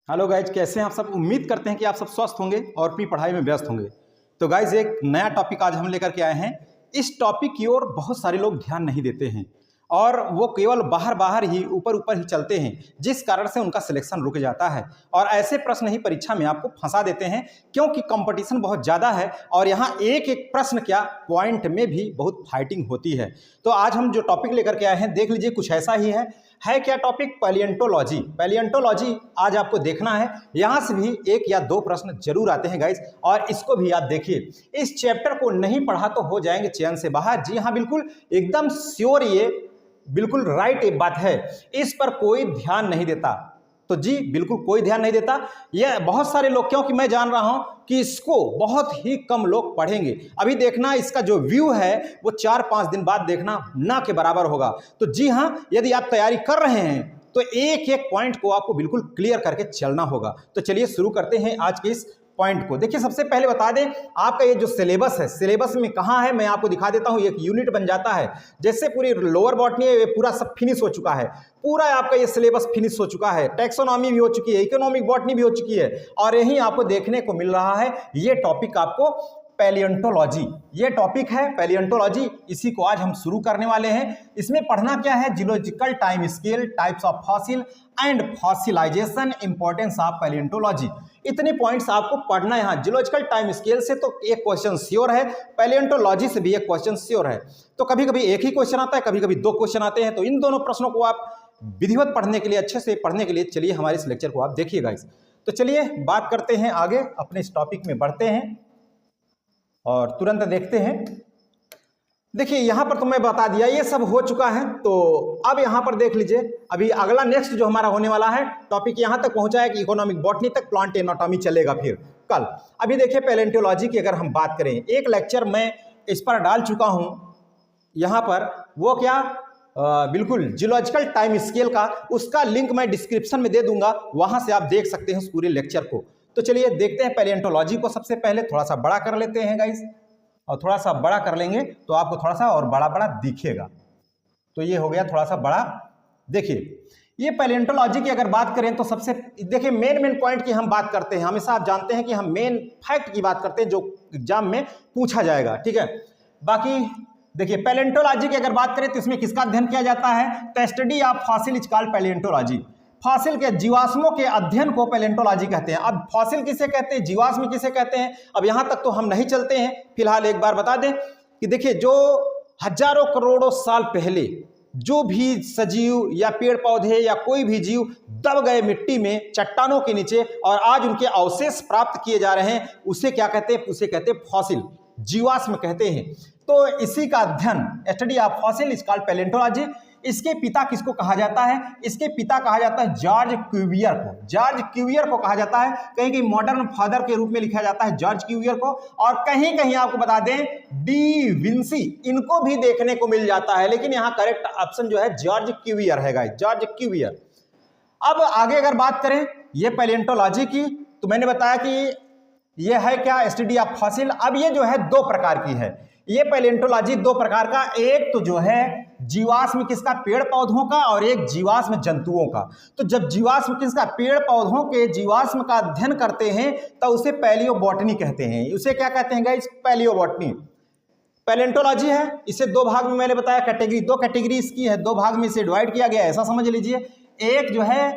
Hello guys, कैसे हैं आप सब। उम्मीद करते हैं कि आप सब स्वस्थ होंगे और अपनी पढ़ाई में व्यस्त होंगे। तो गाइज, एक नया टॉपिक आज हम लेकर के आए हैं। इस टॉपिक की ओर बहुत सारे लोग ध्यान नहीं देते हैं और वो केवल बाहर बाहर ही ऊपर ऊपर ही चलते हैं, जिस कारण से उनका सिलेक्शन रुक जाता है। और ऐसे प्रश्न ही परीक्षा में आपको फंसा देते हैं, क्योंकि कंपटीशन बहुत ज़्यादा है और यहाँ एक एक प्रश्न क्या पॉइंट में भी बहुत फाइटिंग होती है। तो आज हम जो टॉपिक लेकर के आए हैं, देख लीजिए, कुछ ऐसा ही है क्या टॉपिक? पैलिएंटोलॉजी। पैलिएंटोलॉजी आज आपको देखना है। यहाँ से भी एक या दो प्रश्न जरूर आते हैं गाइज, और इसको भी आप देखिए। इस चैप्टर को नहीं पढ़ा तो हो जाएंगे चैन से बाहर। जी हाँ, बिल्कुल एकदम श्योर, ये बिल्कुल राइट एक बात है। इस पर कोई ध्यान नहीं देता, तो जी बिल्कुल कोई ध्यान नहीं देता। ये बहुत सारे लोग, क्योंकि मैं जान रहा हूं कि इसको बहुत ही कम लोग पढ़ेंगे। अभी देखना, इसका जो व्यू है वो 4-5 दिन बाद देखना ना के बराबर होगा। तो जी हाँ, यदि आप तैयारी कर रहे हैं तो एक एक पॉइंट को आपको बिल्कुल क्लियर करके चलना होगा। तो चलिए शुरू करते हैं आज के इस पॉइंट को। देखिए, सबसे पहले बता दें, आपका ये जो सिलेबस है, सिलेबस में कहाँ है मैं आपको दिखा देता हूँ। एक यूनिट बन जाता है, जैसे पूरी लोअर बॉटनी है, ये पूरा सब फिनिश हो चुका है। पूरा आपका ये सिलेबस फिनिश हो चुका है। टैक्सोनॉमी भी हो चुकी है, इकोनॉमिक बॉटनी भी हो चुकी है, और यहीं आपको देखने को मिल रहा है ये टॉपिक आपको पैलिएंटोलॉजी। ये टॉपिक है पैलिएंटोलॉजी, इसी को आज हम शुरू करने वाले हैं। इसमें पढ़ना क्या है? Geological time scale, types of fossil and fossilization, importance of paleontology. इतने पॉइंट्स आपको पढ़ना है। यहाँ जियोलॉजिकल टाइम स्केल से तो एक क्वेश्चन श्योर है, पैलिएंटोलॉजी से भी एक क्वेश्चन श्योर है। तो कभी कभी एक ही क्वेश्चन आता है, कभी कभी दो क्वेश्चन आते हैं। तो इन दोनों प्रश्नों को आप विधिवत पढ़ने के लिए, अच्छे से पढ़ने के लिए, चलिए हमारे इस लेक्चर को आप देखिएगा। तो चलिए बात करते हैं आगे, अपने इस टॉपिक में बढ़ते हैं और तुरंत देखते हैं। देखिए, यहां पर तो मैं बता दिया, ये सब हो चुका है। तो अब यहां पर देख लीजिए, अभी अगला नेक्स्ट जो हमारा होने वाला है टॉपिक, यहां तक पहुंचा है कि इकोनॉमिक बॉटनी तक, प्लांट एनाटॉमी चलेगा फिर कल। अभी देखिए, पैलिएंटोलॉजी की अगर हम बात करें, एक लेक्चर मैं इस पर डाल चुका हूं यहां पर। वो क्या? बिल्कुल जियोलॉजिकल टाइम स्केल का, उसका लिंक मैं डिस्क्रिप्शन में दे दूंगा, वहां से आप देख सकते हैं उस पूरे लेक्चर को। तो चलिए देखते हैं पैलिएंटोलॉजी को। सबसे पहले थोड़ा सा बड़ा कर लेते हैं गाइस, और थोड़ा सा बड़ा कर लेंगे तो आपको थोड़ा सा और बड़ा बड़ा दिखेगा। तो ये हो गया थोड़ा सा बड़ा। देखिए, ये पैलिएंटोलॉजी की अगर बात करें तो सबसे देखिए, मेन पॉइंट की हम बात करते हैं। हमेशा आप जानते हैं कि हम मेन फैक्ट की बात करते हैं जो एग्जाम में पूछा जाएगा, ठीक है। बाकी देखिए, पैलिएंटोलॉजी की अगर बात करें तो इसमें किसका अध्ययन किया जाता है? The study of fossil is called paleontology. Fossil के, जीवाश्मों के अध्ययन को पैलिएंटोलॉजी कहते हैं। अब फॉसिल किसे कहते हैं, जीवाश्म किसे कहते हैं, अब यहां तक तो हम नहीं चलते हैं। फिलहाल एक बार बता दें कि देखिए, जो हजारों करोड़ों साल पहले जो भी सजीव या पेड़ पौधे या कोई भी जीव दब गए मिट्टी में, चट्टानों के नीचे, और आज उनके अवशेष प्राप्त किए जा रहे हैं, उसे क्या कहते हैं? उसे कहते हैं फॉसिल, जीवाश्म कहते हैं। तो इसी का अध्ययन, study of fossil is called paleontology. इसके पिता किसको कहा जाता है? इसके पिता कहा जाता है जॉर्ज क्यूवियर को। जॉर्ज क्यूवियर को कहा जाता है, कहीं कहीं मॉडर्न फादर के रूप में लिखा जाता है जॉर्ज क्यूवियर को, और कहीं कहीं आपको बता दें डी विंसी, इनको भी देखने को मिल जाता है। लेकिन यहाँ करेक्ट ऑप्शन जो है जॉर्ज क्यूवियर है गाइस, जॉर्ज क्यूवियर। अब आगे अगर बात करें ये पैलिएंटोलॉजी की, तो मैंने बताया कि ये है क्या? Study of fossil. अब ये जो है दो प्रकार की है, ये पैलिएंटोलॉजी दो प्रकार का। एक तो जो है जीवाश्म किसका? पेड़ पौधों का, और एक जीवाश्म जंतुओं का। तो जब जीवाश्म किसका? पेड़ पौधों के जीवाश्म का अध्ययन करते हैं तो उसे पैलियोबॉटनी कहते हैं। उसे क्या कहते हैं गाइस? पैलियोबॉटनी। पैलिएंटोलॉजी है, इसे दो भाग में मैंने बताया, कैटेगरी, दो कैटेगरी इसकी है, दो भाग में इसे डिवाइड किया गया है, ऐसा समझ लीजिए। एक जो है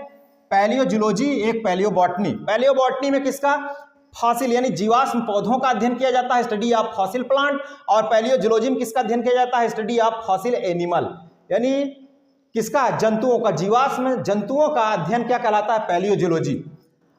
पैलियोजूलॉजी, एक पैलियोबॉटनी। पैलियोबॉटनी में किसका? फॉसिल यानी जीवाश्म पौधों का अध्ययन किया जाता है, स्टडी ऑफ फॉसिल प्लांट। और पैलियोजूलॉजी में किसका अध्ययन किया जाता है? स्टडी ऑफ फॉसिल एनिमल, यानी किसका? जंतुओं का। जीवाश्म जंतुओं का अध्ययन क्या कहलाता है? पैलियोजूलॉजी।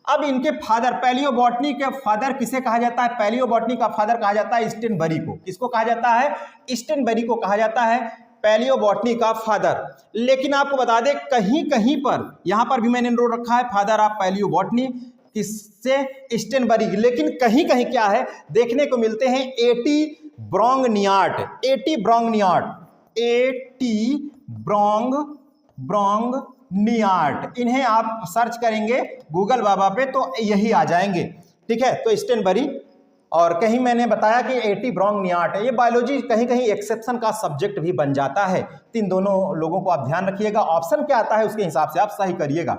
अब इनके फादर, पैलियोबॉटनी के फादर किसे कहा जाता है? पैलियोबॉटनी का फादर कहा जाता है स्टेनबरी को। किसको कहा जाता है? स्टेनबरी को कहा जाता है पैलियोबॉटनी का फादर। लेकिन आपको बता दें, कहीं कहीं पर, यहां पर भी मैंने नोट रखा है फादर ऑफ पैलियोबॉटनी किससे? स्टेनबरी। लेकिन कहीं कहीं क्या है देखने को मिलते हैं? A T Brongniart, A T Brongniart, A T Brongniart. इन्हें आप सर्च करेंगे गूगल बाबा पे तो यही आ जाएंगे, ठीक है। तो स्टेनबरी, और कहीं मैंने बताया कि एटी ब्रोंगनियार्ट है। ये बायोलॉजी कहीं कहीं एक्सेप्शन का सब्जेक्ट भी बन जाता है। इन दोनों लोगों को आप ध्यान रखिएगा, ऑप्शन क्या आता है उसके हिसाब से आप सही करिएगा।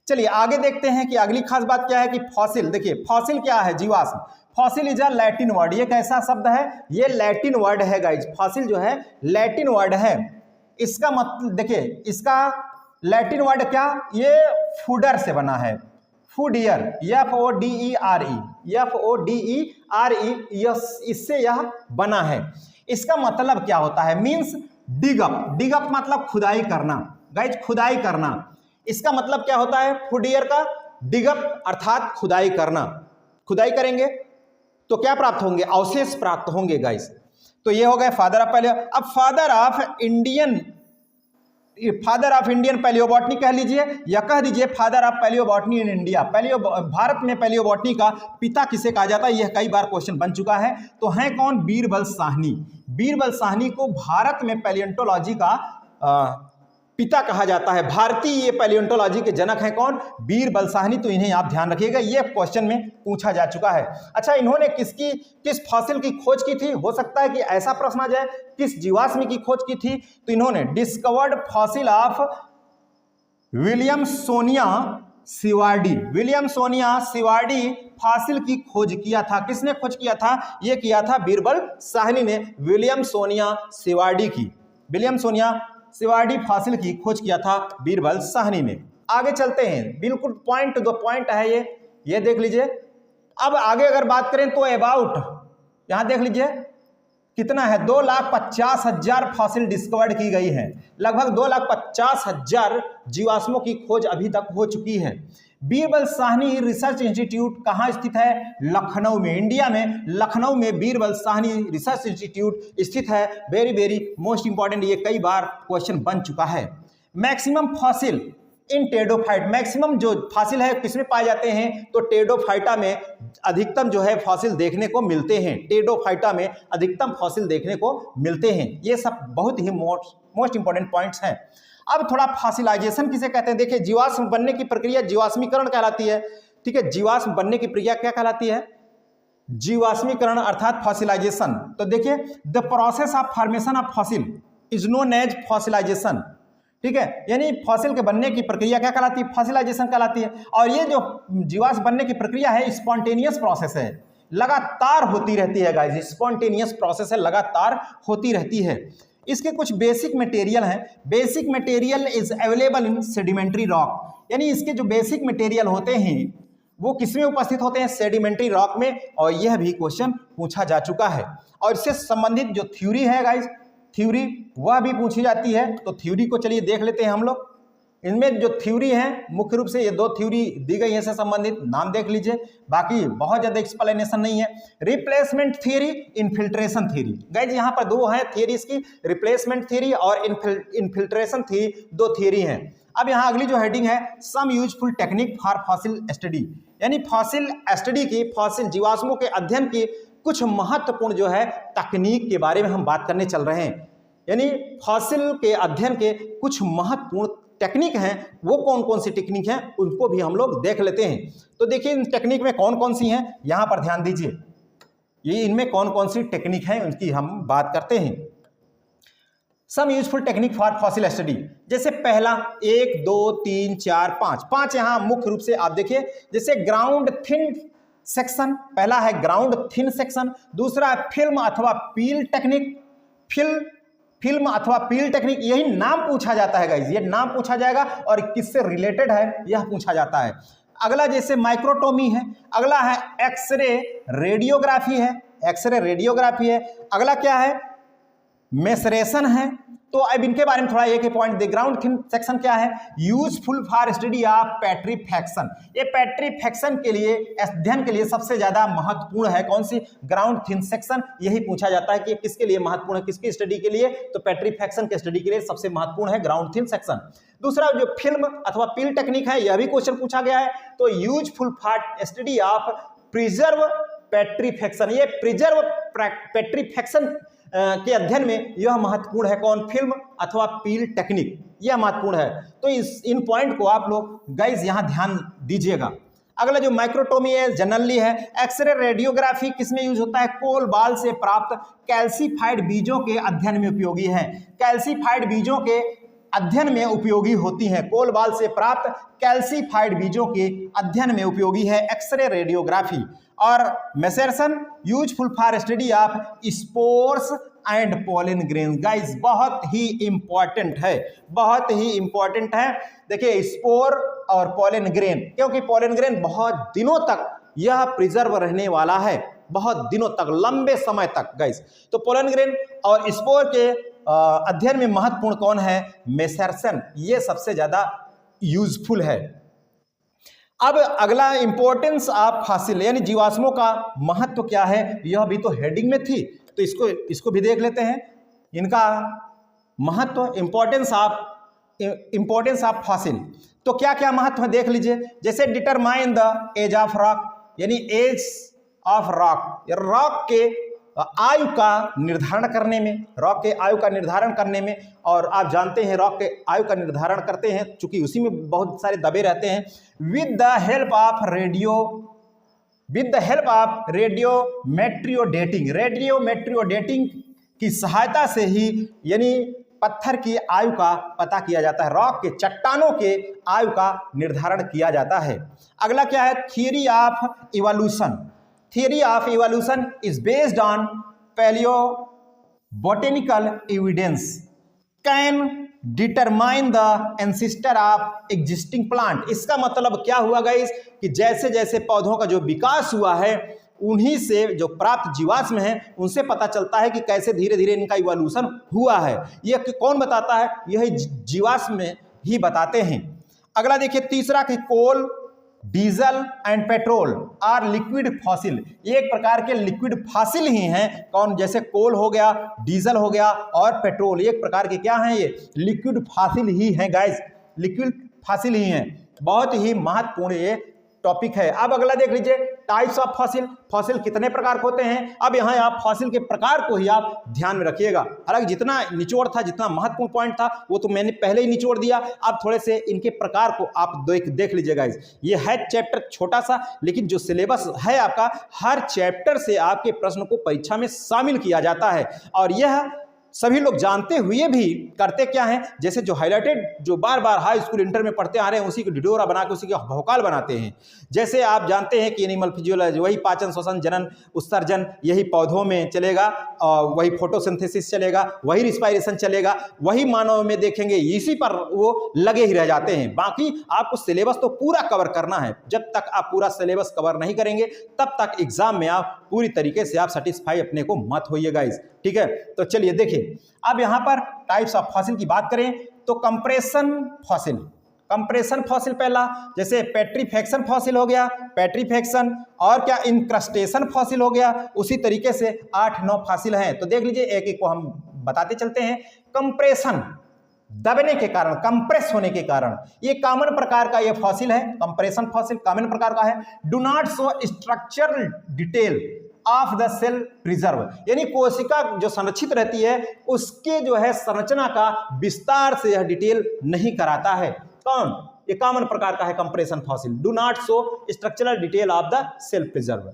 चलिए आगे देखते हैं कि अगली खास बात क्या है कि फॉसिल। देखिए फॉसिल क्या है, जीवाश्म। Fossil is a Latin word, ये कैसा शब्द है, ये लैटिन वर्ड है गाइज। फॉसिल जो है लैटिन वर्ड है। इसका मतलब देखिए, इसका लैटिन वर्ड क्या, ये फूडर से बना है, फूडियर, FODERE, इससे यह बना है। इसका मतलब क्या होता है, मीन्स डिगअप। डिगअप मतलब खुदाई करना गाइज, खुदाई करना। इसका मतलब क्या होता है फूडियर का, डिगअप अर्थात खुदाई करना। खुदाई करेंगे तो क्या प्राप्त होंगे, अवशेष प्राप्त होंगे गाइज। तो ये हो गए फादर ऑफ पैलियो। अब फादर ऑफ इंडियन पैलियोबॉटनी कह लीजिए या कह दीजिए father of palaeobotany in India. Bharat में पैलियोबॉटनी का पिता किसे कहा जाता है, यह कई बार क्वेश्चन बन चुका है। तो हैं कौन, बीरबल साहनी। बीरबल साहनी को भारत में पैलियोंटोलॉजी का पिता कहा जाता है। भारतीय पैलियोंटोलॉजी के जनक हैं कौन, बीरबल साहनी। तो इन्हें आप ध्यान रखिएगा, ये क्वेश्चन में पूछा जा चुका है। अच्छा, इन्होंने किस फॉसिल की खोज की थी, हो सकता है कि ऐसा प्रश्न आ जाए, किस जीवाश्म की खोज की थी। तो इन्होंने discovered fossil of William Sonia Sivardi. William Sonia Sivardi fossil की खोज किया था। किसने खोज किया था, यह किया था बीरबल साहनी ने, विलियम सोनिया सिवार्डी की। विलियम सोनिया सिवार्डी फॉसिल की खोज किया था बीरबल साहनी ने। आगे चलते हैं, बिल्कुल पॉइंट दो पॉइंट है ये देख लीजिए। अब आगे अगर बात करें तो अबाउट, यहां देख लीजिए कितना है, 2,50,000 फॉसिल डिस्कवर्ड की गई है। लगभग 2,50,000 जीवाश्मों की खोज अभी तक हो चुकी है। बीरबल साहनी रिसर्च इंस्टीट्यूट कहाँ स्थित है, लखनऊ में, इंडिया में लखनऊ में बीरबल साहनी रिसर्च इंस्टीट्यूट स्थित है। वेरी वेरी मोस्ट इंपॉर्टेंट, ये कई बार क्वेश्चन बन चुका है। मैक्सिमम फॉसिल इन टेडोफाइट, मैक्सिमम जो फॉसिल है किसमें पाए जाते हैं, तो टेडोफाइटा में अधिकतम जो है फॉसिल देखने को मिलते हैं। टेडोफाइटा में अधिकतम फॉसिल देखने को मिलते हैं। ये सब बहुत ही मोस्ट इंपॉर्टेंट पॉइंट्स हैं। अब थोड़ा फॉसिलाइजेशन किसे कहते हैं, देखिए जीवाश्म बनने की प्रक्रिया जीवाश्मीकरण कहलाती है। ठीक है, जीवाश्म बनने की प्रक्रिया क्या कहलाती है, जीवाश्मीकरण अर्थात फॉसिलाइजेशन। तो देखिए the process of formation of fossil is known as fossilisation. ठीक है, यानी फॉसिल के बनने की प्रक्रिया क्या कहलाती है, फॉसिलाइजेशन कहलाती है। और ये जो जीवाश्म बनने की प्रक्रिया है स्पॉन्टेनियस प्रोसेस है, लगातार होती रहती है गाइस। स्पॉन्टेनियस प्रोसेस है, लगातार होती रहती है। इसके कुछ बेसिक मटेरियल हैं। Basic material is available in sedimentary rock, यानी इसके जो बेसिक मटेरियल होते हैं वो किसमें उपस्थित होते हैं, सेडिमेंट्री रॉक में। और यह भी क्वेश्चन पूछा जा चुका है। और इससे संबंधित जो थ्योरी है गाइस, थ्योरी वह भी पूछी जाती है। तो थ्योरी को चलिए देख लेते हैं हम लोग। इनमें जो थ्योरी है मुख्य रूप से ये 2 थ्योरी दी गई है, इससे संबंधित नाम देख लीजिए, बाकी बहुत ज्यादा एक्सप्लेनेशन नहीं है। Replacement theory, infiltration theory. Guys यहाँ पर 2 है थ्योरी इसकी, रिप्लेसमेंट थ्योरी और इनफिल्ट्रेशन थ्योरी, 2 थ्योरी हैं। अब यहाँ अगली जो हेडिंग है, some useful technique for fossil study, यानी फॉसिल स्टडी की, फॉसिल जीवाश्मों के अध्ययन की कुछ महत्वपूर्ण जो है तकनीक के बारे में हम बात करने चल रहे हैं। यानी फॉसिल के अध्ययन के कुछ महत्वपूर्ण टेक्निक हैं, वो कौन कौन सी टेक्निक हैं उनको भी हम लोग देख लेते हैं। तो देखिए इन टेक्निक में कौन कौन सी हैं, यहां पर ध्यान दीजिए। ये इनमें कौन कौन सी टेक्निक हैं उनकी हम बात करते हैं। Some useful technique for fossil study, जैसे पहला 1 2 3 4 5 यहां मुख्य रूप से आप देखिए, जैसे ग्राउंड थिन सेक्शन, पहला है ग्राउंड थिन सेक्शन, दूसरा है फिल्म अथवा पील टेक्निक। फिल्म अथवा पील टेक्निक, यही नाम पूछा जाता है गाइस, ये नाम पूछा जाएगा और किससे रिलेटेड है यह पूछा जाता है। अगला जैसे माइक्रोटोमी है, अगला है एक्सरे रेडियोग्राफी है, एक्सरे रेडियोग्राफी है, अगला क्या है मेसरेशन है। तो अब इनके बारे में थोड़ा एक पॉइंट दे। ग्राउंड थिन सेक्शन क्या है, यूजफुल फॉर स्टडी ऑफ पेट्रीफैक्शन। ये पेट्रीफैक्शन के लिए, अध्ययन के लिए सबसे ज्यादा महत्वपूर्ण है। कौन सी, ग्राउंड थिन सेक्शन। यही पूछा जाता है कि किसके लिए महत्वपूर्ण है, किसकी स्टडी के लिए, तो पेट्रीफैक्शन के स्टडी के लिए सबसे महत्वपूर्ण है ग्राउंड थिन सेक्शन। दूसरा जो फिल्म अथवा पील टेक्निक है, यह भी क्वेश्चन पूछा गया है। तो useful for study of preserve petrifaction, ये प्रिजर्व पेट्रीफैक्शन के अध्ययन में यह महत्वपूर्ण है। कौन, फिल्म अथवा पील टेक्निक, यह महत्वपूर्ण है। तो इन पॉइंट को आप लोग गाइज यहां ध्यान दीजिएगा। अगला जो माइक्रोटोमी है, जनरली है। एक्सरे रेडियोग्राफी किसमें यूज होता है, कोल बाल से प्राप्त कैल्सीफाइड बीजों के अध्ययन में उपयोगी है। कैल्सीफाइड बीजों के अध्ययन में उपयोगी होती हैं। कोल बाल से प्राप्त कैल्सीफाइड बीजों के अध्ययन में उपयोगी है एक्सरे रेडियोग्राफी। और maceration useful for study of spores and pollen grain. Guys बहुत ही इंपॉर्टेंट है, बहुत ही इंपॉर्टेंट है। देखिए स्पोर और पोलन ग्रेन, क्योंकि पोलन ग्रेन बहुत दिनों तक यह प्रिजर्व रहने वाला है, बहुत दिनों तक, लंबे समय तक गाइस। तो पोलन ग्रेन और स्पोर के अध्ययन में महत्वपूर्ण कौन है? मेसेरसन, ये सबसे ज्यादा यूजफुल है। अब अगला इंपॉर्टेंस ऑफ फॉसिल यानी जीवाश्मों का महत्व क्या है, यह भी तो हेडिंग में थी, तो इसको भी देख लेते हैं। इनका महत्व, इंपॉर्टेंस ऑफ फॉसिल, तो क्या क्या महत्व है देख लीजिए। जैसे determine the age of rock, यानी एज ऑफ रॉक, रॉक के आयु का निर्धारण करने में, रॉक के आयु का निर्धारण करने में। और आप जानते हैं रॉक के आयु का निर्धारण करते हैं चूंकि उसी में बहुत सारे दबे रहते हैं। विद द हेल्प ऑफ रेडियोमेट्रियोडेटिंग की सहायता से ही यानी पत्थर की आयु का पता किया जाता है, रॉक के, चट्टानों के आयु का निर्धारण किया जाता है। अगला क्या है? Theory of evolution. Theory of evolution is based on paleobotanical evidence, can determine the ancestor of existing plant। इसका मतलब क्या हुआ गाइस कि जैसे जैसे पौधों का जो विकास हुआ है उन्हीं से जो प्राप्त जीवाश्म है उनसे पता चलता है कि कैसे धीरे धीरे इनका इवोल्यूशन हुआ है। यह कौन बताता है? यही जीवाश्म ही बताते हैं। अगला देखिए तीसरा कि coal, diesel and petrol are liquid fossil, ये एक प्रकार के लिक्विड फॉसिल ही हैं। कौन? जैसे कोल हो गया, डीजल हो गया और पेट्रोल, एक प्रकार के क्या हैं? ये लिक्विड फॉसिल ही हैं गाइस, लिक्विड फॉसिल ही हैं। बहुत ही महत्वपूर्ण ये टॉपिक है। अब अगला देख लीजिए टाइप्स ऑफ फॉसिल। फॉसिल कितने प्रकार के होते हैं? अब यहाँ आप फॉसिल के प्रकार को ही आप ध्यान में रखिएगा। हालांकि जितना निचोड़ था, जितना महत्वपूर्ण पॉइंट था वो तो मैंने पहले ही निचोड़ दिया। अब थोड़े से इनके प्रकार को आप देख लीजिएगा। ये है चैप्टर छोटा सा, लेकिन जो सिलेबस है आपका, हर चैप्टर से आपके प्रश्न को परीक्षा में शामिल किया जाता है। और यह सभी लोग जानते हुए भी करते क्या हैं? जैसे जो हाईलाइटेड, जो बार बार हाई स्कूल इंटर में पढ़ते आ रहे हैं, उसी को ढिढोरा बना के उसी के भौकाल बनाते हैं। जैसे आप जानते हैं कि एनिमल फिजियोलॉजी, वही पाचन, श्वसन, जनन, उत्सर्जन, यही पौधों में चलेगा, और वही फोटोसिंथेसिस चलेगा, वही रिस्पायरेशन चलेगा, वही मानव में देखेंगे, इसी पर वो लगे ही रह जाते हैं। बाकी आपको सिलेबस तो पूरा कवर करना है। जब तक आप पूरा सिलेबस कवर नहीं करेंगे तब तक एग्जाम में आप पूरी तरीके से आप सेटिस्फाई अपने को मत होइएगा। ठीक है, तो चलिए देखिए अब यहां पर टाइप्स ऑफ फॉसिल की बात करें तो कंप्रेशन फॉसिल पहला, जैसे पेट्रीफैक्शन फॉसिल हो गया, पेट्रीफैक्शन, और क्या इंक्रस्टेशन फॉसिल हो गया। उसी तरीके से 8-9 फॉसिल हैं, तो देख लीजिए एक एक को हम बताते चलते हैं। कंप्रेशन, दबने के कारण, कंप्रेस होने के कारण, ये कॉमन प्रकार का ये फॉसिल है। कंप्रेशन फॉसिल कॉमन प्रकार का है। Do not show structural detail of the cell preserve, यानी कोशिका जो संरक्षित रहती है उसके जो है संरचना का विस्तार से यह डिटेल नहीं कराता है। कौन? ये कॉमन प्रकार का है compression fossil. Do not show structural detail of the cell preserve.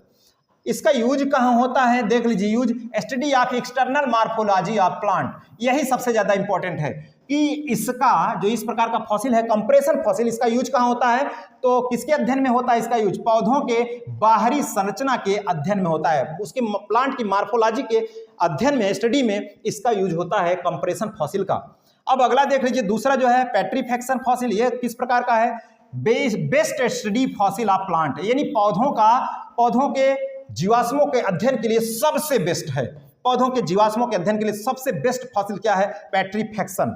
इसका यूज कहाँ होता है? देख लीजिए use, study of external morphology of plant, यही सबसे ज्यादा इंपॉर्टेंट है कि इसका जो इस प्रकार का फॉसिल है कंप्रेशन फॉसिल, इसका यूज कहाँ होता है? तो किसके अध्ययन में होता है इसका यूज? पौधों के बाहरी संरचना के अध्ययन में होता है, उसके प्लांट की मॉर्फोलॉजी के अध्ययन में, स्टडी में इसका यूज होता है कंप्रेशन फॉसिल का। अब अगला देख लीजिए दूसरा जो है पेट्रीफैक्शन फॉसिल, यह किस प्रकार का है? Best study fossil of plant, यानी पौधों के जीवाश्मों के अध्ययन के लिए सबसे बेस्ट है। पौधों के जीवाश्मों के अध्ययन के लिए सबसे बेस्ट फॉसिल क्या है? पेट्रीफैक्शन।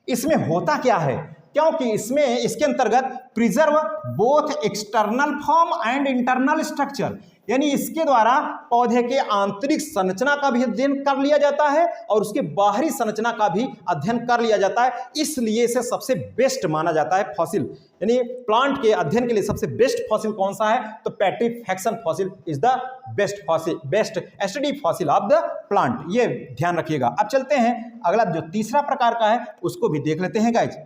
इसमें होता क्या है? क्योंकि इसके अंतर्गत preserve both external form and internal structure, यानी इसके द्वारा पौधे के आंतरिक संरचना का भी अध्ययन कर लिया जाता है और उसके बाहरी संरचना का भी अध्ययन कर लिया जाता है। इसलिए इसे सबसे बेस्ट माना जाता है फॉसिल, यानी प्लांट के अध्ययन के लिए सबसे बेस्ट फॉसिल कौन सा है? तो petrifaction fossil is the best study fossil of the plant, ये ध्यान रखिएगा। अब चलते हैं अगला जो तीसरा प्रकार का है उसको भी देख लेते हैं गाइज।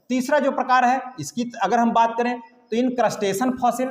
तीसरा जो प्रकार है इसकी अगर हम बात करें तो incrustation fossil,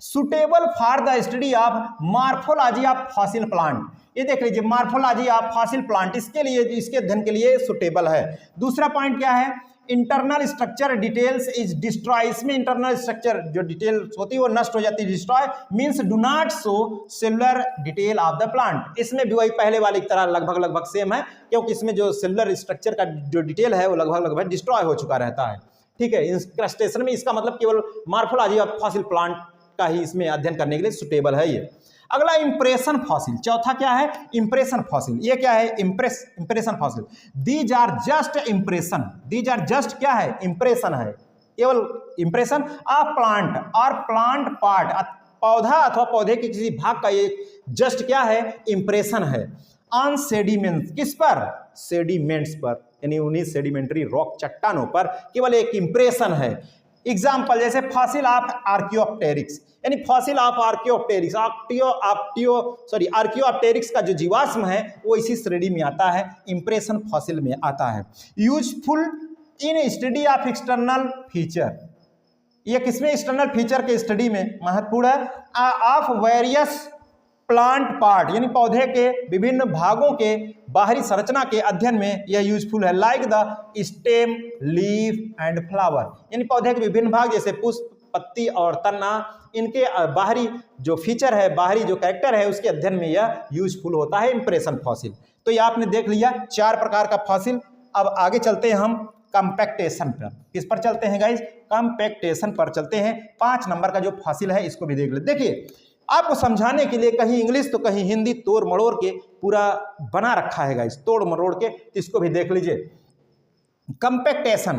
suitable for the study of morphology of fossil plant. ये देख लीजिए मॉर्फोलॉजी ऑफ फॉसिल प्लांट, इसके लिए, इसके अध्ययन के लिए सुटेबल है। दूसरा पॉइंट क्या है? Internal structure details is destroy, इसमें इंटरनल स्ट्रक्चर जो डिटेल्स होती है वो नष्ट हो जाती है। Destroy means do not show cellular detail of the plant, इसमें भी वही पहले वाली की तरह लगभग सेम है, क्योंकि इसमें जो सेलुलर स्ट्रक्चर का जो डिटेल है वो लगभग डिस्ट्रॉय हो चुका रहता है। ठीक है, इंक्रस्टेशन में इसका मतलब केवल मार्फोलॉजी ऑफ फॉसिल प्लांट का ही इसमें अध्ययन करने के लिए सुटेबल है ये। अगला इंप्रेशन फॉसिल, चौथा क्या है? Impression fossil. ये क्या है? Impression fossil. These are just impression, these are just क्या है? इंप्रेशन है, केवल इंप्रेशन ऑफ प्लांट और प्लांट पार्ट, पौधा अथवा पौधे के किसी भाग का ये जस्ट क्या है? इंप्रेशन है। ऑन सेडिमेंट्स, किस पर? सेडिमेंट्स पर, यानी उन्हीं सेडिमेंट्री रॉक चट्टानों पर केवल एक इंप्रेशन है। एग्जाम्पल जैसे फॉसिल ऑफ आर्कियोप्टेरिक्स, यानी फॉसिल ऑफ आर्कियोप्टेरिक्स, आर्कियोप्टेरिक्स का जो जीवाश्म है वो इसी श्रेणी में आता है, इंप्रेशन फॉसिल में आता है। Useful in study of external feature, ये किसमें? एक्सटर्नल फीचर के स्टडी में महत्वपूर्ण है। ऑफ वेरियस प्लांट पार्ट, यानी पौधे के विभिन्न भागों के बाहरी संरचना के अध्ययन में यह यूजफुल है। Like the stem, leaf and flower, यानी पौधे के विभिन्न भाग जैसे पुष्प, पत्ती और तना, इनके बाहरी जो फीचर है, बाहरी जो कैरेक्टर है, उसके अध्ययन में यह यूजफुल होता है इंप्रेशन फॉसिल। तो ये आपने देख लिया 4 प्रकार का फॉसिल। अब आगे चलते हैं हम कंपैक्टेशन पर। किस पर चलते हैं गाइज? कंपैक्टेशन पर चलते हैं। 5 नंबर का जो फॉसिल है इसको भी देख ले। देखिए, आपको समझाने के लिए कहीं इंग्लिश तो कहीं हिंदी तोड़ मरोड़ के पूरा बना रखा है गाइस, तोड़ मरोड़ के, इसको भी देख लीजिए। कंपैक्टेशन,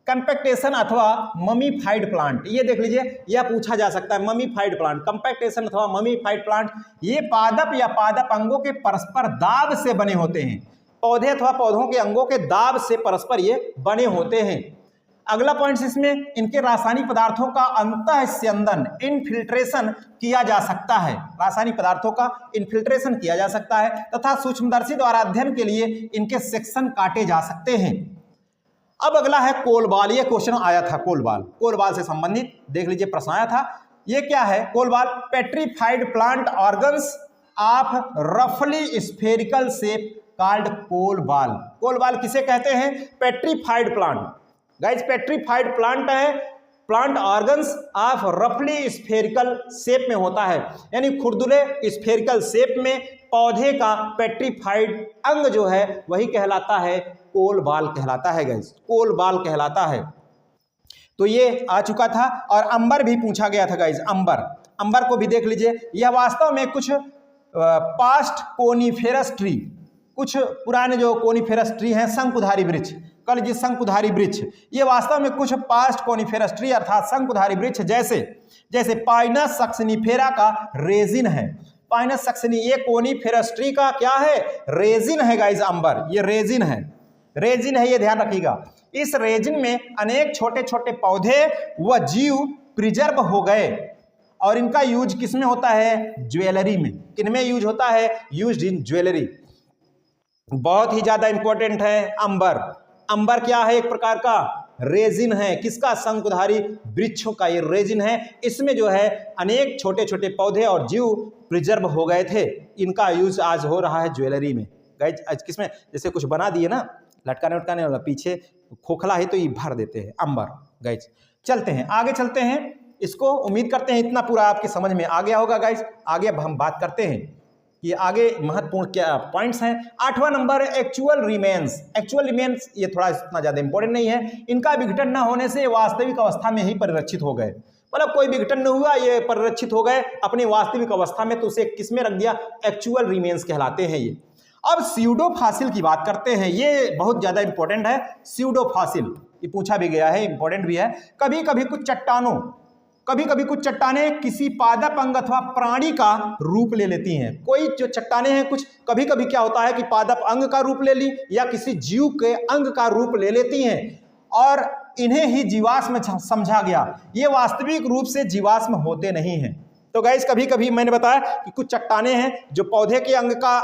कंपैक्टेशन अथवा ममीफाइड प्लांट, ये देख लीजिए, यह पूछा जा सकता है। ममीफाइड प्लांट, कंपैक्टेशन अथवा ममीफाइड प्लांट, ये पादप या पादप अंगों के परस्पर दाब से बने होते हैं। पौधे अथवा पौधों के अंगों के दाब से परस्पर ये बने होते हैं। अगला पॉइंट इसमें, इनके रासायनिक पदार्थों का अंतःस्यंदन, इनफिल्ट्रेशन किया जा सकता है। रासायनिक पदार्थों का इनफिल्ट्रेशन किया जा सकता है तथा सूक्ष्मदर्शी द्वारा अध्ययन के लिए इनके सेक्शन काटे जा सकते हैं। अब अगला है कोलबाल, ये क्वेश्चन आया था कोलबाल, कोलबाल से संबंधित देख लीजिए प्रश्न आया था। ये क्या है कोलबाल? पेट्रीफाइड प्लांट ऑर्गन्स ऑफ रफली स्फेरिकल शेप कॉल्ड कोलबाल। कोलबाल किसे कहते हैं? Petrified plant. Guys petrified plant है, प्लांट ऑर्गन्स ऑफ रफली स्फेरिकल शेप में होता है, यानी खुरदुले स्फेरिकल शेप में पौधे का पेट्रीफाइड अंग जो है वही कहलाता है कोलबाल कहलाता है गाइज, कोलबाल कहलाता है। तो ये आ चुका था। और अंबर भी पूछा गया था गाइज, अंबर, अंबर को भी देख लीजिए। यह वास्तव में कुछ पास्ट कोनिफेरस ट्री, कुछ पुराने जो कोनिफेरस ट्री हैं, शंकुधारी वृक्ष, कल जी शंकुधारी वृक्ष, ये वास्तव में कुछ पास्ट कोनिफेरस ट्री अर्थात शंकुधारी वृक्ष जैसे पाइनस सक्सिनिफेरा का रेजिन है। पाइनस सक्सिनी ये कोनिफेरस ट्री का क्या है? रेजिन है गाइज, अंबर ये रेजिन है, रेजिन है, ये ध्यान रखिएगा। इस रेजिन में अनेक छोटे छोटे पौधे व जीव प्रिजर्व हो गए और इनका यूज किस में होता है? ज्वेलरी में। किनमें यूज होता है? Used in jewellery. बहुत ही ज्यादा इंपॉर्टेंट है अंबर। अंबर क्या है? एक प्रकार का रेजिन है, किसका? शंकुधारी वृक्षों का ये रेजिन है। इसमें जो है अनेक छोटे छोटे पौधे और जीव प्रिजर्व हो गए थे, इनका यूज आज हो रहा है ज्वेलरी में। गाइज आज किसमें? जैसे कुछ बना दिए ना, लटकाने उटकाने वाला, पीछे खोखला है तो ये भर देते हैं, अंबर। गाइज चलते हैं आगे, चलते हैं। इसको उम्मीद करते हैं इतना पूरा आपके समझ में आ गया होगा गाइज। आगे अब हम बात करते हैं कि आगे महत्वपूर्ण क्या पॉइंट्स हैं। 8वां number actual remains. Actual remains ये थोड़ा इतना ज्यादा इंपॉर्टेंट नहीं है। इनका विघटन न होने से वास्तविक अवस्था में ही परिरक्षित हो गए, मतलब कोई विघटन न हुआ, ये परिरक्षित हो गए अपनी वास्तविक अवस्था में, तो उसे किसमें रख दिया? एक्चुअल रिमेन्स कहलाते हैं ये। अब स्यूडो फॉसिल की बात करते हैं, ये बहुत ज्यादा इंपॉर्टेंट है। स्यूडो फॉसिल ये पूछा भी गया है, इंपॉर्टेंट भी है। कभी कभी कुछ चट्टानें किसी पादप अंग अथवा प्राणी का रूप ले लेती हैं। कोई जो चट्टानें हैं कुछ कभी कभी क्या होता है कि पादप अंग का रूप ले ली या किसी जीव के अंग का रूप ले लेती हैं और इन्हें ही जीवाश्म समझा गया। ये वास्तविक रूप से जीवाश्म होते नहीं हैं। तो गाइस कभी कभी मैंने बताया कि कुछ चट्टानें हैं जो पौधे के अंग का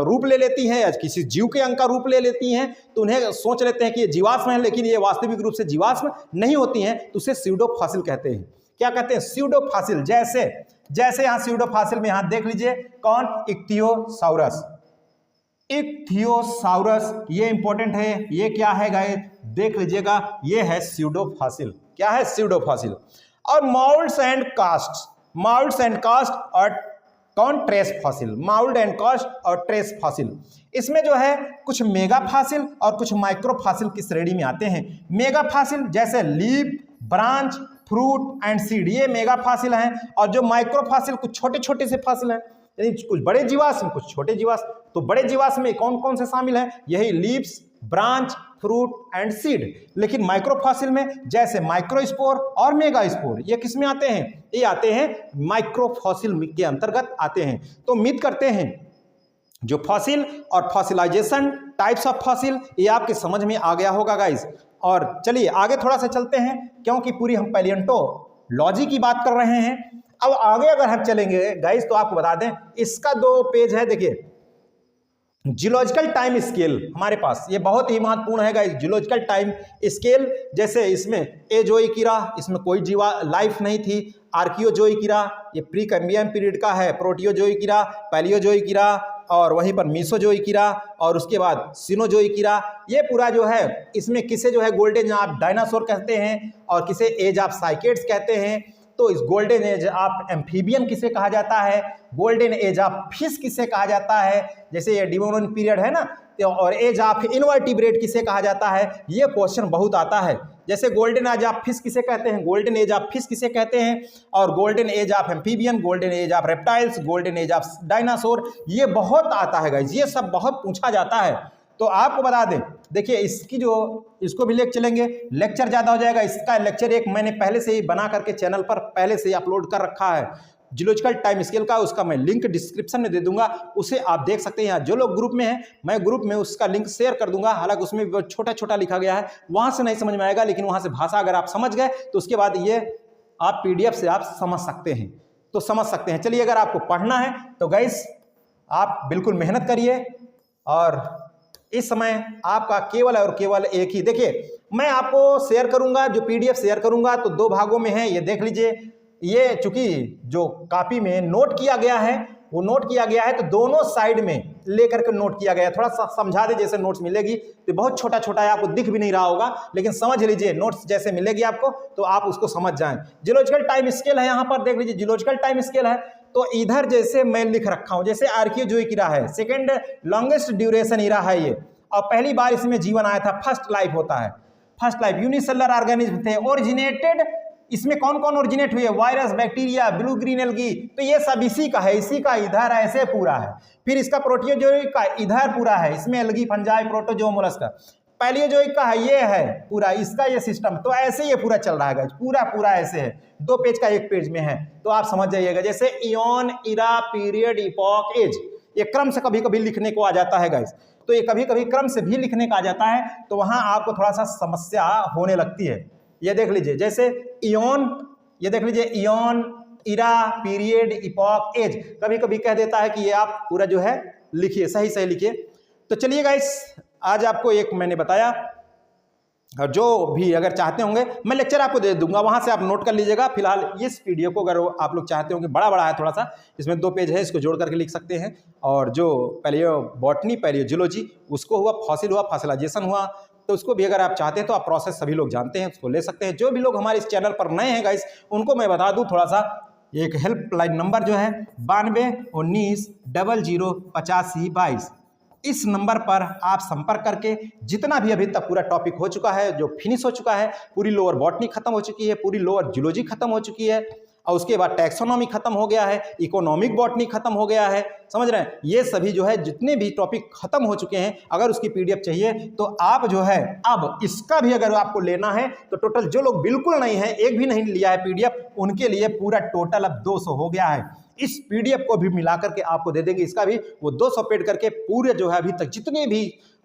रूप ले लेती हैं या किसी जीव के अंग का रूप ले लेती हैं, तो उन्हें सोच लेते हैं कि ये जीवाश्म है, लेकिन ये वास्तविक रूप से जीवाश्म नहीं होती हैं, तो उसे स्यूडो फॉसिल कहते हैं। क्या कहते हैं? Pseudo fossil. जैसे यहाँ स्यूडो फॉसिल में यहाँ देख लीजिए कौन? इक्थियोसाउरस। इक्थियोसाउरस ये इंपॉर्टेंट है। ये क्या है गाइस? देख लीजिएगा, ये है स्यूडोफॉसिल। क्या है? स्यूडोफॉसिल। और moulds and cast, moulds and cast और कौन? Trace fossil. Mould and cast और ट्रेस फॉसिल, इसमें जो है कुछ मेगा फॉसिल और कुछ माइक्रो फॉसिल की श्रेणी में आते हैं। मेगा फॉसिल जैसे leaf, branch, fruit and seed, ये मेगा फॉसिल हैं। और जो माइक्रो फॉसिल कुछ छोटे छोटे से फॉसिल हैं, यानी कुछ बड़े जीवाश्म कुछ छोटे जीवाश्म। तो बड़े जीवाश्म में कौन कौन से शामिल हैं? यही leaves, branch, fruit and seed. लेकिन माइक्रोफॉसिल में जैसे माइक्रोस्पोर और मेगास्पोर, ये किस में आते हैं? ये आते हैं माइक्रोफॉसिल के अंतर्गत आते हैं। तो उम्मीद करते हैं जो फॉसिल और फॉसिलाइजेशन टाइप्स ऑफ फॉसिल ये आपके समझ में आ गया होगा गाइस। और चलिए आगे थोड़ा सा चलते हैं, क्योंकि पूरी हम पैलियोंटोलॉजी की बात कर रहे हैं। अब आगे अगर हम चलेंगे गाइस तो आपको बता दें, इसका 2 पेज है। देखिए, जियोलॉजिकल टाइम स्केल हमारे पास, ये बहुत ही महत्वपूर्ण है गाइस। जियोलॉजिकल टाइम स्केल, जैसे इसमें एजोइकिरा, इसमें कोई जीवा लाइफ नहीं थी। आर्कियोजोइकिरा, ये प्री कैम्बियम पीरियड का है। प्रोटियोजोइकिरा, पैलियोजोइकिरा, और वहीं पर मीसोजोइकिरा, और उसके बाद सिनोजोइकिरा। ये पूरा जो है, इसमें किसे जो है गोल्डन आप डायनासोर कहते हैं और किसे एज ऑफ साइकेड्स कहते हैं। तो इस गोल्डन एज ऑफ एम्फीबियन किसे कहा जाता है? गोल्डन एज ऑफ फिश किसे कहा जाता है? जैसे ये डिवोनियन पीरियड है ना। और एज ऑफ इनवर्टिब्रेट किसे कहा जाता है? ये क्वेश्चन बहुत आता है। जैसे गोल्डन एज ऑफ फिश किसे कहते हैं? गोल्डन एज ऑफ फिश किसे कहते हैं? और golden age of amphibian, golden age of reptiles, golden age of dinosaur, ये बहुत आता है गाइस, ये सब बहुत पूछा जाता है। तो आपको बता दें, देखिए इसकी जो इसको भी लेकर चलेंगे, लेक्चर ज़्यादा हो जाएगा। इसका लेक्चर एक मैंने पहले से ही बना करके चैनल पर पहले से ही अपलोड कर रखा है जियोलॉजिकल टाइम स्केल का, उसका मैं लिंक डिस्क्रिप्शन में दे दूंगा, उसे आप देख सकते हैं। यहाँ जो लोग ग्रुप में हैं, मैं ग्रुप में उसका लिंक शेयर कर दूंगा। हालांकि उसमें छोटा छोटा लिखा गया है, वहाँ से नहीं समझ में आएगा, लेकिन वहाँ से भाषा अगर आप समझ गए तो उसके बाद ये आप PDF से आप समझ सकते हैं, तो समझ सकते हैं। चलिए, अगर आपको पढ़ना है तो गाइस आप बिल्कुल मेहनत करिए। और इस समय आपका केवल और केवल एक ही, देखिए मैं आपको शेयर करूंगा, जो PDF शेयर करूंगा तो 2 भागों में है। ये देख लीजिए, ये चूंकि जो कॉपी में नोट किया गया है वो नोट किया गया है, तो दोनों साइड में लेकर के नोट किया गया है। थोड़ा सा समझा दे, जैसे नोट्स मिलेगी तो बहुत छोटा छोटा है, आपको दिख भी नहीं रहा होगा, लेकिन समझ लीजिए नोट्स जैसे मिलेगी आपको तो आप उसको समझ जाएं। जियोलॉजिकल टाइम स्केल है, यहाँ पर देख लीजिए जियोलॉजिकल टाइम स्केल है। तो इधर जैसे मैं लिख रखा हूं, जैसे आर्कियोजोइक इरा है, सेकेंड लॉन्गेस्ट ड्यूरेशन इरा है ये, और पहली बार इसमें जीवन आया था, फर्स्ट लाइफ होता है, फर्स्ट लाइफ। यूनिसेलुलर ऑर्गेनिज्म थे, ओरिजिनेटेड, इसमें कौन कौन ओरिजिनेट हुए? Virus, bacteria, blue green algae, तो ये सब इसी का है, इसी का इधर ऐसे पूरा है। फिर इसका प्रोटियोजोइक का इधर पूरा है, इसमें algae, fungi, protozoa, Mollusca. Palaeozoic का है, ये है पूरा इसका ये सिस्टम। तो ऐसे ये पूरा चल रहा है, पूरा पूरा ऐसे है, 2 पेज का 1 पेज में है, तो आप समझ जाइएगा। जैसे इयन, इरा, पीरियड, इपॉक, एज, ये क्रम से कभी कभी लिखने को आ जाता है गाइस, तो ये कभी कभी क्रम से भी लिखने का आ जाता है, तो वहां आपको थोड़ा सा समस्या होने लगती है। ये देख लीजिए, जैसे इयन, ये देख लीजिए इयन, इरा, पीरियड, इपॉक, एज, कभी कभी कह देता है कि ये आप पूरा जो है लिखिए, सही सही लिखिए। तो चलिए गाइस, आज आपको एक मैंने बताया, और जो भी अगर चाहते होंगे मैं लेक्चर आपको दे दूंगा, वहां से आप नोट कर लीजिएगा। फिलहाल इस वीडियो को अगर आप लोग चाहते होंगे, बड़ा बड़ा है थोड़ा सा, इसमें 2 पेज है, इसको जोड़ करके लिख सकते हैं। और जो पैलियो बॉटनी, पैलियोजियोलॉजी, उसको हुआ, फॉसिल हुआ, फॉसिलाइजेशन हुआ, तो उसको भी अगर आप चाहते हैं तो आप प्रोसेस सभी लोग जानते हैं, उसको ले सकते हैं। जो भी लोग हमारे इस चैनल पर नए हैं गाइस, उनको मैं बता दूं थोड़ा सा, एक हेल्पलाइन नंबर जो है 92 19 00 85 22, इस नंबर पर आप संपर्क करके जितना भी अभी तक पूरा टॉपिक हो चुका है, जो फिनिश हो चुका है, पूरी लोअर बॉटनी खत्म हो चुकी है, पूरी लोअर जियोलॉजी खत्म हो चुकी है, और उसके बाद टैक्सोनॉमी खत्म हो गया है, इकोनॉमिक बॉटनी खत्म हो गया है, समझ रहे हैं। ये सभी जो है जितने भी टॉपिक खत्म हो चुके हैं, अगर उसकी PDF चाहिए तो आप जो है, अब इसका भी अगर आपको लेना है तो टोटल जो लोग बिल्कुल नहीं है, एक भी नहीं लिया है PDF, उनके लिए पूरा टोटल अब 200 हो गया है। इस PDF को भी मिला करके आपको दे देंगे, इसका भी वो 200 पेड करके पूरे जो है अभी तक जितने भी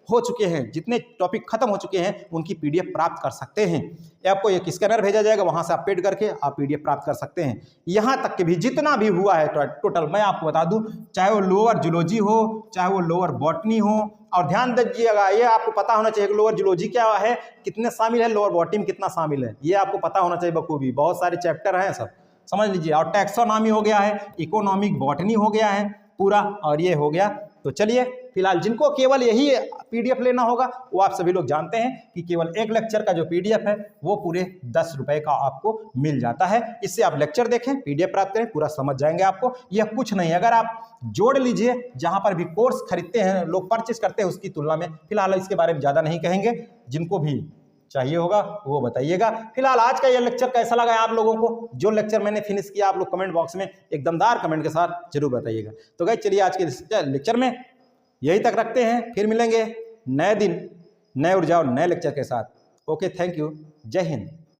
हो चुके हैं, जितने टॉपिक खत्म हो चुके हैं, उनकी PDF प्राप्त कर सकते हैं। आपको एक स्कैनर भेजा जाएगा, वहां से आप पेड करके आप PDF प्राप्त कर सकते हैं। यहाँ तक के भी जितना भी हुआ है टोटल, मैं आपको बता दूं, चाहे वो लोअर जियोलॉजी हो, चाहे वो लोअर बॉटनी हो, और ध्यान दीजिएगा, ये आपको पता होना चाहिए कि लोअर जियोलॉजी क्या है, कितने शामिल है, लोअर बॉटनी में कितना शामिल है, ये आपको पता होना चाहिए बखूबी। बहुत सारे चैप्टर हैं, सब समझ लीजिए। और टैक्सोनॉमी हो गया है, इकोनॉमिक बॉटनी हो गया है पूरा, और ये हो गया तो चलिए, फिलहाल जिनको केवल यही PDF लेना होगा, वो आप सभी लोग जानते हैं कि केवल एक लेक्चर का जो PDF है वो पूरे 10 रुपए का आपको मिल जाता है। इससे आप लेक्चर देखें, PDF प्राप्त करें, पूरा समझ जाएंगे आपको। यह कुछ नहीं, अगर आप जोड़ लीजिए, जहां पर भी कोर्स खरीदते हैं लोग, परचेस करते हैं, उसकी तुलना में फिलहाल इसके बारे में ज़्यादा नहीं कहेंगे। जिनको भी चाहिए होगा वो बताइएगा। फिलहाल आज का यह लेक्चर कैसा लगा आप लोगों को? जो लेक्चर मैंने फिनिश किया, आप लोग कमेंट बॉक्स में एक दमदार कमेंट के साथ जरूर बताइएगा। तो गाइस चलिए, आज के लेक्चर में यही तक रखते हैं, फिर मिलेंगे नए दिन, नए ऊर्जा और नए लेक्चर के साथ। ओके, थैंक यू, जय हिंद।